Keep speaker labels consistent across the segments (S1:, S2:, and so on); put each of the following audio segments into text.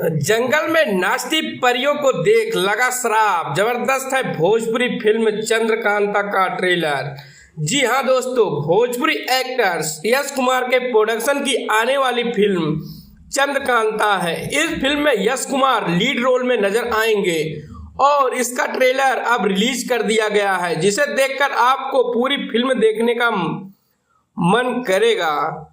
S1: जंगल में नाचती परियों को देख लगा श्राप। जबरदस्त है भोजपुरी फिल्म चंद्रकांता का ट्रेलर। जी हाँ दोस्तों, भोजपुरी एक्टर्स यश कुमार के प्रोडक्शन की आने वाली फिल्म चंद्रकांता है। इस फिल्म में यश कुमार लीड रोल में नजर आएंगे और इसका ट्रेलर अब रिलीज कर दिया गया है, जिसे देखकर आपको पूरी फिल्म देखने का मन करेगा।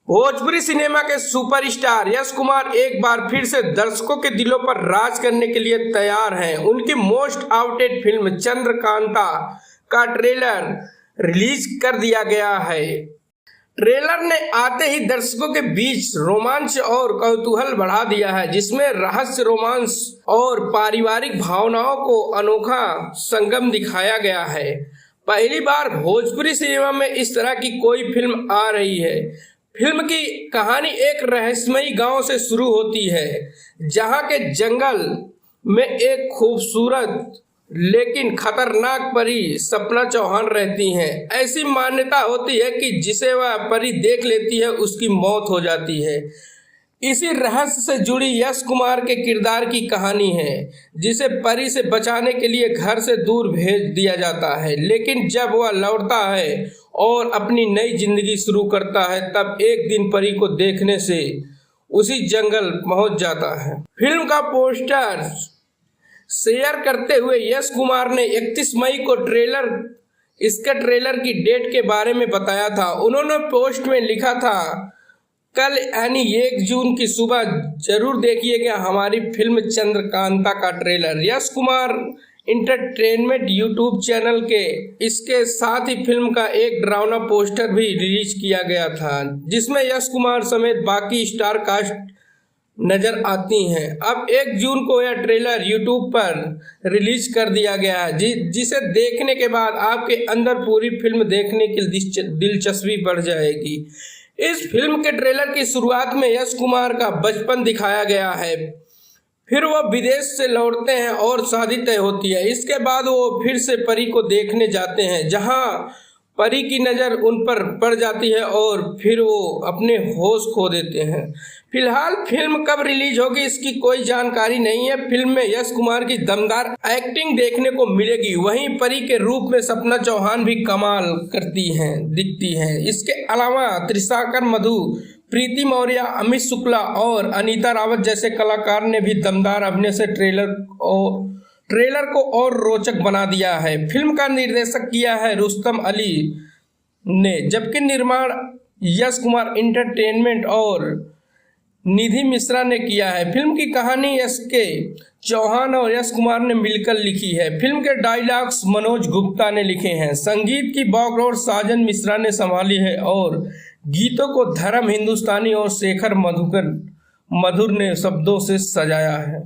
S1: भोजपुरी सिनेमा के सुपरस्टार यश कुमार एक बार फिर से दर्शकों के दिलों पर राज करने के लिए तैयार हैं। उनकी मोस्ट अवेटेड फिल्म चंद्रकांता का ट्रेलर रिलीज कर दिया गया है। ट्रेलर ने आते ही दर्शकों के बीच रोमांच और कौतूहल बढ़ा दिया है, जिसमें रहस्य, रोमांस और पारिवारिक भावनाओं को अनोखा संगम दिखाया गया है। पहली बार भोजपुरी सिनेमा में इस तरह की कोई फिल्म आ रही है। फिल्म की कहानी एक रहस्यमयी गांव से शुरू होती है, जहां के जंगल में एक खूबसूरत लेकिन खतरनाक परी सपना चौहान रहती हैं। ऐसी मान्यता होती है कि जिसे वह परी देख लेती है उसकी मौत हो जाती है। इसी रहस्य से जुड़ी यश कुमार के किरदार की कहानी है, जिसे परी से बचाने के लिए घर से दूर भेज दिया जाता है। लेकिन जब वह लौटता है और अपनी नई जिंदगी शुरू करता है, तब एक दिन परी को देखने से उसी जंगल पहुंच जाता है। फिल्म का पोस्टर शेयर करते हुए यश कुमार ने 31 मई को इसके ट्रेलर की डेट के बारे में बताया था। उन्होंने पोस्ट में लिखा था, कल यानी 1 जून की सुबह जरूर देखिएगा हमारी फिल्म चंद्रकांता का trailer. Yash Kumar entertainment YouTube channel के इसके साथ ही फिल्म का एक डरावना पोस्टर भी रिलीज किया गया था, जिसमें यश कुमार समेत बाकी स्टार कास्ट नजर आती हैं। अब 1 जून को यह ट्रेलर यूट्यूब पर रिलीज कर दिया गया है, जिसे देखने के बाद आपके अंदर पूरी फिल्म देखने की दिलचस्पी बढ़ जाएगी। इस फिल्म के ट्रेलर की शुरुआत में यश कुमार का बचपन दिखाया गया है, फिर वो विदेश से लौटते हैं और शादी तय होती है। इसके बाद वो फिर से परी को देखने जाते हैं, जहां परी की नज़र उन पर पड़ जाती है और फिर वो अपने होश खो देते हैं। फिलहाल फिल्म कब रिलीज होगी इसकी कोई जानकारी नहीं है। फिल्म में यश कुमार की दमदार एक्टिंग देखने को मिलेगी, वहीं परी के रूप में सपना चौहान भी कमाल दिखती हैं। इसके अलावा त्रिशाकर मधु, प्रीति मौर्य, अमित शुक्ला और अनीता रावत जैसे कलाकार ने भी दमदार अभिनय से ट्रेलर को और रोचक बना दिया है। फिल्म का निर्देशन किया है रुस्तम अली ने, जबकि निर्माण यश कुमार इंटरटेनमेंट और निधि मिश्रा ने किया है। फिल्म की कहानी यश के चौहान और यश कुमार ने मिलकर लिखी है। फिल्म के डायलॉग्स मनोज गुप्ता ने लिखे हैं। संगीत की बैकग्राउंड साजन मिश्रा ने संभाली है और गीतों को धर्म हिंदुस्तानी और शेखर मधुर ने शब्दों से सजाया है।